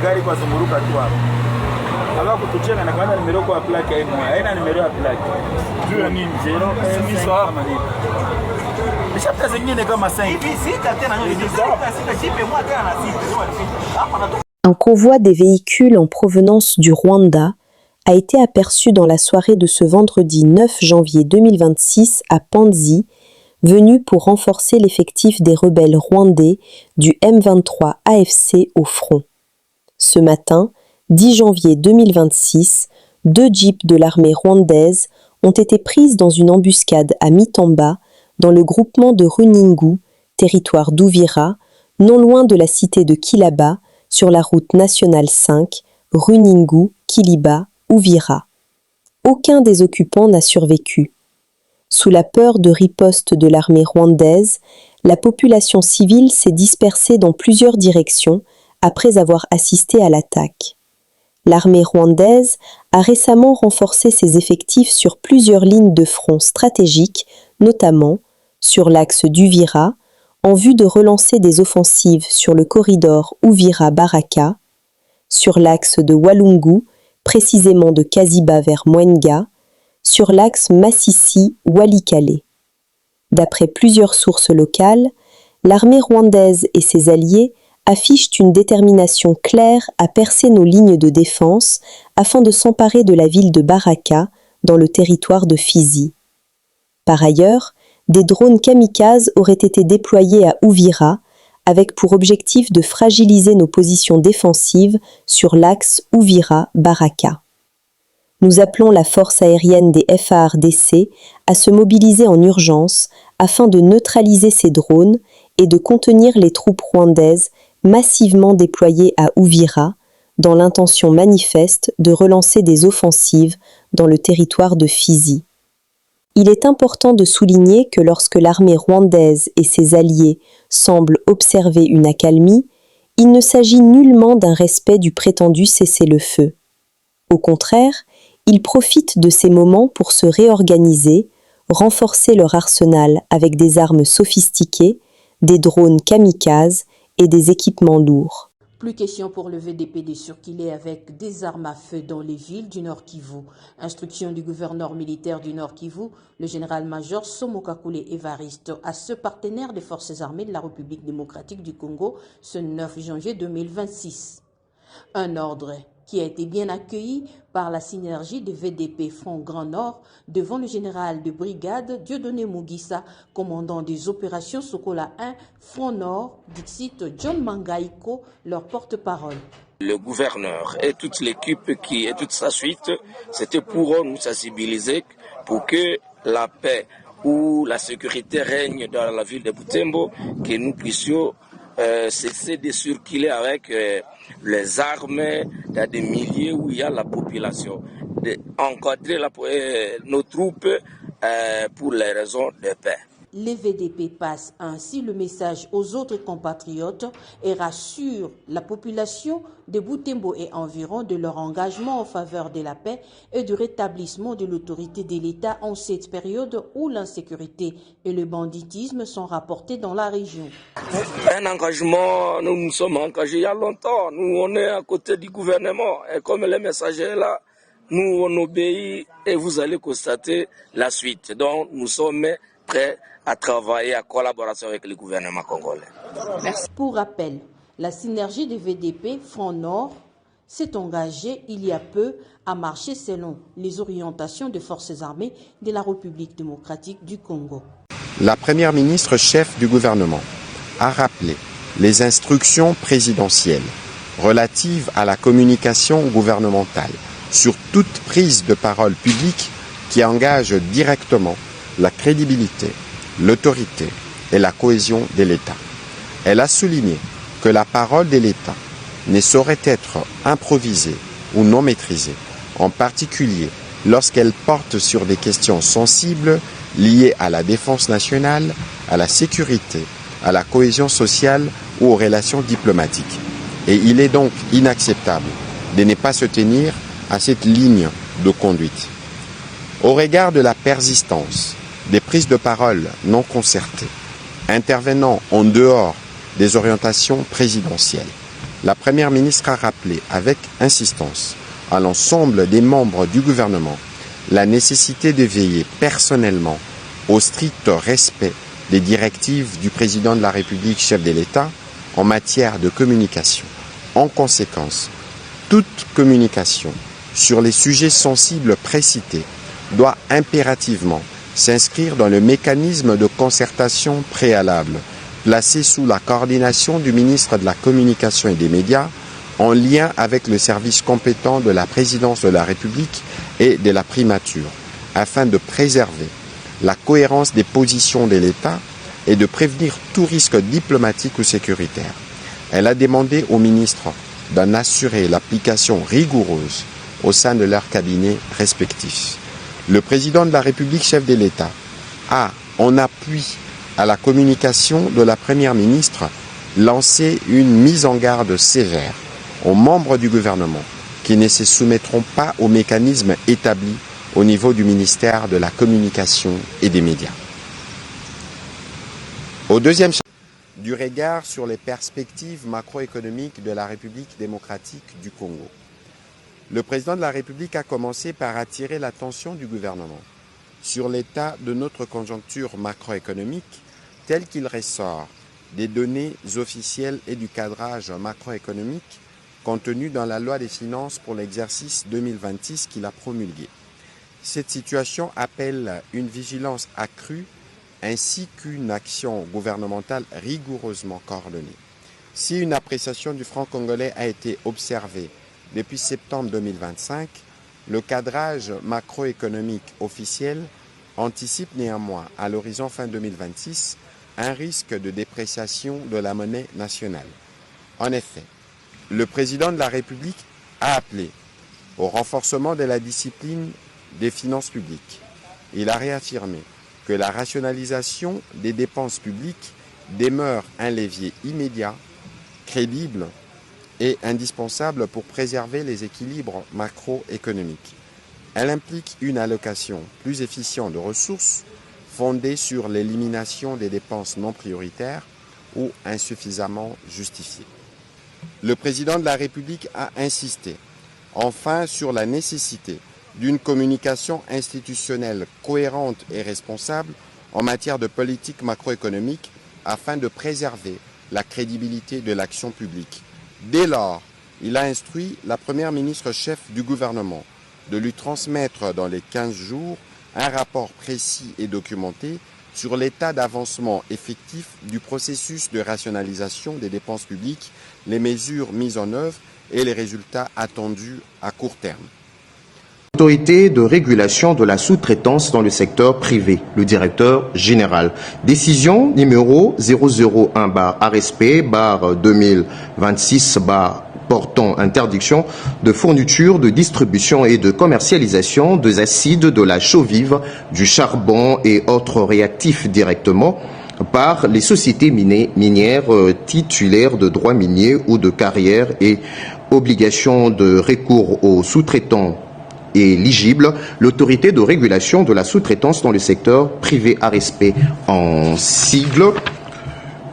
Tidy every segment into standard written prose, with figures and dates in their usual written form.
magari kwa zunguruka tu hapo. Aba kutuchenga na kana numero kwa plaque haina haina numero ya plaque. Juu ya nini? 0 ni sawa manini. Bishapta zingine kama 5. Hivi sita tena ndio sita jipe mwa tena na sita. Hapa na Un convoi des véhicules en provenance du Rwanda a été aperçu dans la soirée de ce vendredi 9 janvier 2026 à Panzi, venu pour renforcer l'effectif des rebelles rwandais du M23 AFC au front. Ce matin, 10 janvier 2026, 2 jeeps de l'armée rwandaise ont été prises dans une embuscade à Mitamba, dans le groupement de Runingu, territoire d'Uvira, non loin de la cité de Kilaba, sur la route nationale 5, Runingu, Kiliba, Uvira. Aucun des occupants n'a survécu. Sous la peur de riposte de l'armée rwandaise, la population civile s'est dispersée dans plusieurs directions après avoir assisté à l'attaque. L'armée rwandaise a récemment renforcé ses effectifs sur plusieurs lignes de front stratégiques, notamment sur l'axe d'Uvira, en vue de relancer des offensives sur le corridor Uvira-Baraka, sur l'axe de Walungu, précisément de Kaziba vers Mwenga, sur l'axe Massissi-Walikale. D'après plusieurs sources locales, l'armée rwandaise et ses alliés affichent une détermination claire à percer nos lignes de défense afin de s'emparer de la ville de Baraka dans le territoire de Fizi. Par ailleurs, des drones kamikazes auraient été déployés à Uvira avec pour objectif de fragiliser nos positions défensives sur l'axe Uvira-Baraka. Nous appelons la force aérienne des FARDC à se mobiliser en urgence afin de neutraliser ces drones et de contenir les troupes rwandaises massivement déployées à Uvira dans l'intention manifeste de relancer des offensives dans le territoire de Fizi. Il est important de souligner que lorsque l'armée rwandaise et ses alliés semblent observer une accalmie, il ne s'agit nullement d'un respect du prétendu cessez-le-feu. Au contraire, ils profitent de ces moments pour se réorganiser, renforcer leur arsenal avec des armes sophistiquées, des drones kamikazes et des équipements lourds. Plus question pour le VDP de circuler avec des armes à feu dans les villes du Nord Kivu. Instruction du gouverneur militaire du Nord Kivu, le général-major Somokakule Evariste, à ce partenaire des forces armées de la République démocratique du Congo ce 9 janvier 2026. Un ordre qui a été bien accueilli par la synergie des VDP Front Grand Nord devant le général de brigade Dieudonné Mugisa, commandant des opérations Sokola 1, Front Nord, Dixit John Mangaiko, leur porte-parole. Le gouverneur et toute l'équipe et toute sa suite, c'était pour nous sensibiliser pour que la paix ou la sécurité règne dans la ville de Butembo, que nous puissions cesser de circuler avec les armes dans des milieux où il y a la population, d'encadrer nos troupes pour les raisons de paix. Les VDP passent ainsi le message aux autres compatriotes et rassurent la population de Butembo et environ de leur engagement en faveur de la paix et du rétablissement de l'autorité de l'État en cette période où l'insécurité et le banditisme sont rapportés dans la région. Un engagement, nous nous sommes engagés il y a longtemps. Nous, on est à côté du gouvernement. Et comme le message est là, nous, on obéit et vous allez constater la suite. Donc, nous sommes prêts à travailler en collaboration avec le gouvernement congolais. Merci. Pour rappel, la synergie des VDP Front Nord s'est engagée il y a peu à marcher selon les orientations des forces armées de la République démocratique du Congo. La première ministre chef du gouvernement a rappelé les instructions présidentielles relatives à la communication gouvernementale sur toute prise de parole publique qui engage directement la crédibilité, l'autorité et la cohésion de l'État. Elle a souligné que la parole de l'État ne saurait être improvisée ou non maîtrisée, en particulier lorsqu'elle porte sur des questions sensibles liées à la défense nationale, à la sécurité, à la cohésion sociale ou aux relations diplomatiques. Et il est donc inacceptable de ne pas se tenir à cette ligne de conduite. Au regard de la persistance des prises de parole non concertées, intervenant en dehors des orientations présidentielles, la Première ministre a rappelé avec insistance à l'ensemble des membres du gouvernement la nécessité de veiller personnellement au strict respect des directives du président de la République, chef de l'État, en matière de communication. En conséquence, toute communication sur les sujets sensibles précités doit impérativement s'inscrire dans le mécanisme de concertation préalable, placé sous la coordination du ministre de la Communication et des Médias, en lien avec le service compétent de la présidence de la République et de la primature, afin de préserver la cohérence des positions de l'État et de prévenir tout risque diplomatique ou sécuritaire. Elle a demandé aux ministres d'en assurer l'application rigoureuse au sein de leurs cabinets respectifs. Le président de la République, chef de l'État, a, en appui à la communication de la Première ministre, lancé une mise en garde sévère aux membres du gouvernement qui ne se soumettront pas aux mécanismes établis au niveau du ministère de la Communication et des Médias. Au deuxième chapitre du regard sur les perspectives macroéconomiques de la République démocratique du Congo, le président de la République a commencé par attirer l'attention du gouvernement sur l'état de notre conjoncture macroéconomique tel qu'il ressort des données officielles et du cadrage macroéconomique contenu dans la loi des finances pour l'exercice 2026 qu'il a promulguée. Cette situation appelle une vigilance accrue ainsi qu'une action gouvernementale rigoureusement coordonnée. Si une appréciation du franc congolais a été observée depuis septembre 2025, le cadrage macroéconomique officiel anticipe néanmoins à l'horizon fin 2026 un risque de dépréciation de la monnaie nationale. En effet, le président de la République a appelé au renforcement de la discipline des finances publiques. Il a réaffirmé que la rationalisation des dépenses publiques demeure un levier immédiat, crédible et indispensable pour préserver les équilibres macroéconomiques. Elle implique une allocation plus efficiente de ressources fondée sur l'élimination des dépenses non prioritaires ou insuffisamment justifiées. Le président de la République a insisté enfin sur la nécessité d'une communication institutionnelle cohérente et responsable en matière de politique macroéconomique afin de préserver la crédibilité de l'action publique. Dès lors, il a instruit la Première ministre chef du gouvernement de lui transmettre dans les 15 jours un rapport précis et documenté sur l'état d'avancement effectif du processus de rationalisation des dépenses publiques, les mesures mises en œuvre et les résultats attendus à court terme. Autorité de régulation de la sous-traitance dans le secteur privé, le directeur général. Décision numéro 001/RSP/2026/ portant interdiction de fourniture, de distribution et de commercialisation des acides, de la chaux-vive, du charbon et autres réactifs directement par les sociétés minières titulaires de droits miniers ou de carrière et obligation de recours aux sous-traitants éligible, l'autorité de régulation de la sous-traitance dans le secteur privé ARSP en sigle.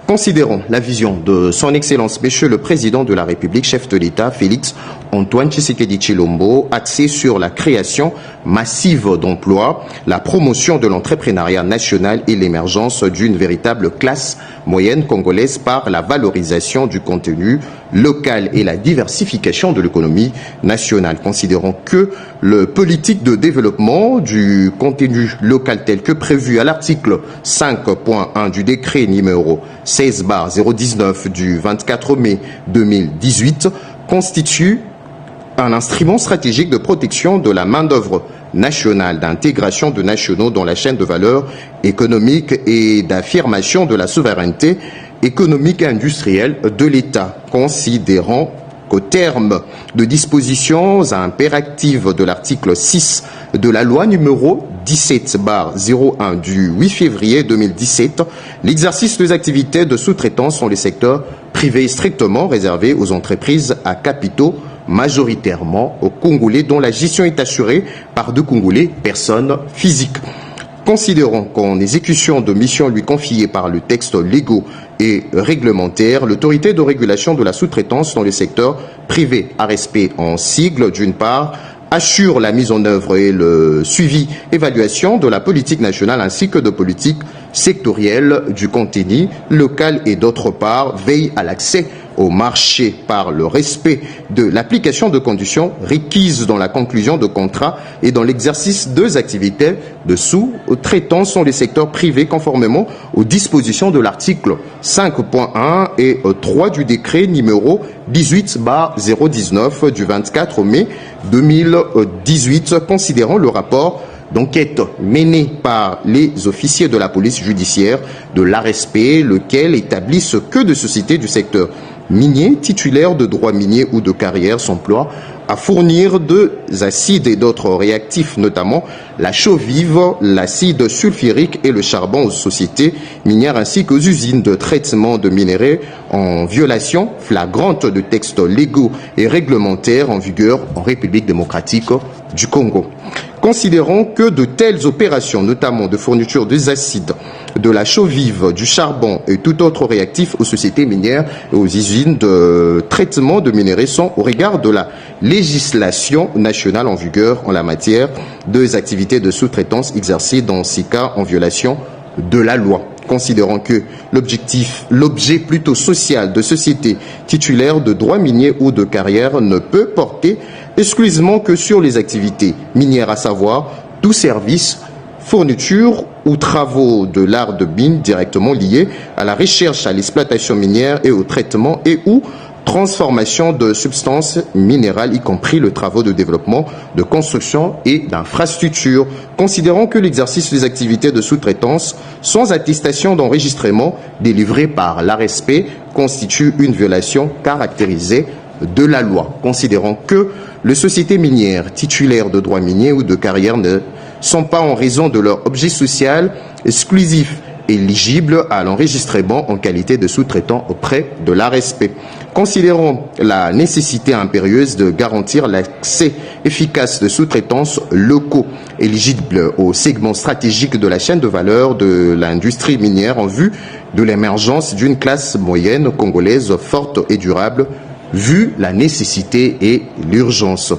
Considérons la vision de son Excellence Monsieur le Président de la République, chef de l'État, Félix Antoine Tshisekedi Tshilombo, axé sur la création massive d'emplois, la promotion de l'entrepreneuriat national et l'émergence d'une véritable classe moyenne congolaise par la valorisation du contenu local et la diversification de l'économie nationale. Considérons que le politique de développement du contenu local tel que prévu à l'article 5.1 du décret numéro 16/019 du 24 mai 2018 constitue un instrument stratégique de protection de la main-d'œuvre nationale, d'intégration de nationaux dans la chaîne de valeur économique et d'affirmation de la souveraineté économique et industrielle de l'État, considérant qu'au terme de dispositions impératives de l'article 6 de la loi numéro 17/01 du 8 février 2017, l'exercice des activités de sous-traitance dans les secteurs privés est strictement réservé aux entreprises à capitaux majoritairement aux Congolais dont la gestion est assurée par deux Congolais, personnes physiques. Considérons qu'en exécution de missions lui confiées par le texte légaux et réglementaire, l'autorité de régulation de la sous-traitance dans le secteur privé, ARSP en sigle, d'une part, assure la mise en œuvre et le suivi, évaluation de la politique nationale ainsi que de politique sectorielle du contenu local et d'autre part, veille à l'accès au marché par le respect de l'application de conditions requises dans la conclusion de contrats et dans l'exercice des activités de sous-traitance dans les secteurs privés conformément aux dispositions de l'article 5.1 et 3 du décret numéro 18/019 du 24 mai 2018 considérant le rapport d'enquête menée par les officiers de la police judiciaire de l'ARSP, lequel établit ce que de sociétés du secteur minier titulaires de droits miniers ou de carrière s'emploient à fournir des acides et d'autres réactifs, notamment la chaux vive, l'acide sulfurique et le charbon aux sociétés minières ainsi qu'aux usines de traitement de minerais en violation flagrante de textes légaux et réglementaires en vigueur en République démocratique du Congo. Considérons que de telles opérations, notamment de fourniture des acides, de la chaux vive, du charbon et tout autre réactif aux sociétés minières et aux usines de traitement de minerais sont au regard de la législation nationale en vigueur en la matière des activités de sous-traitance exercées dans ces cas en violation de la loi. Considérant que l'objet plutôt social de sociétés titulaires de droits miniers ou de carrière ne peut porter exclusivement que sur les activités minières, à savoir tout service, fourniture ou travaux de l'art de mine directement liés à la recherche, à l'exploitation minière et au traitement et ou transformation de substances minérales, y compris le travaux de développement, de construction et d'infrastructures. Considérant que l'exercice des activités de sous-traitance sans attestation d'enregistrement délivrée par l'ARSP constitue une violation caractérisée de la loi. Considérant que les sociétés minières titulaires de droits miniers ou de carrière ne sont pas, en raison de leur objet social exclusif, éligibles à l'enregistrement en qualité de sous-traitant auprès de l'ARSP. Considérons la nécessité impérieuse de garantir l'accès efficace de sous-traitants locaux éligibles aux segments stratégiques de la chaîne de valeur de l'industrie minière en vue de l'émergence d'une classe moyenne congolaise forte et durable, vu la nécessité et l'urgence.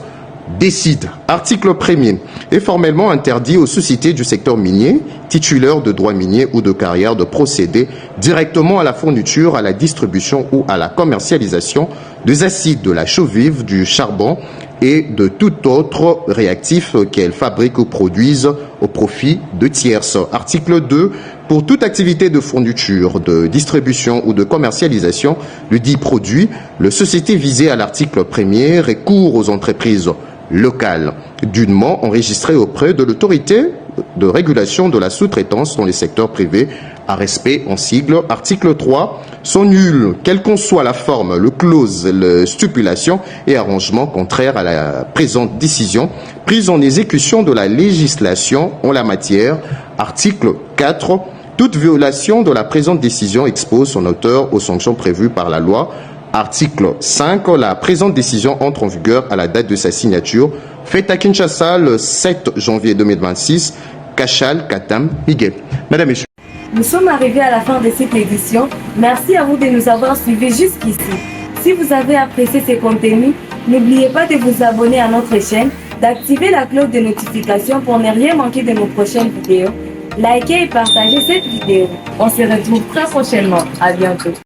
Décide, article 1er, est formellement interdit aux sociétés du secteur minier, titulaires de droits miniers ou de carrière, de procéder directement à la fourniture, à la distribution ou à la commercialisation des acides, de la chaux vive, du charbon et de tout autre réactif qu'elles fabriquent ou produisent au profit de tierces. Article 2. Pour toute activité de fourniture, de distribution ou de commercialisation de dits produits, les sociétés visées à l'article 1er recourent aux entreprises locales dûment enregistrées auprès de l'autorité de régulation de la sous-traitance dans les secteurs privés, ARSP en sigle. Article 3. Sont nuls, quelle qu'en soit la forme, le clause, la stipulation et arrangement contraire à la présente décision prise en exécution de la législation en la matière. Article 4. Toute violation de la présente décision expose son auteur aux sanctions prévues par la loi. Article 5. La présente décision entre en vigueur à la date de sa signature, faite à Kinshasa le 7 janvier 2026. Kachal Katam Miguel. Madame et messieurs. Nous sommes arrivés à la fin de cette édition. Merci à vous de nous avoir suivis jusqu'ici. Si vous avez apprécié ces contenus, n'oubliez pas de vous abonner à notre chaîne, d'activer la cloche de notification pour ne rien manquer de nos prochaines vidéos. Likez et partagez cette vidéo. On se retrouve très prochainement. À bientôt.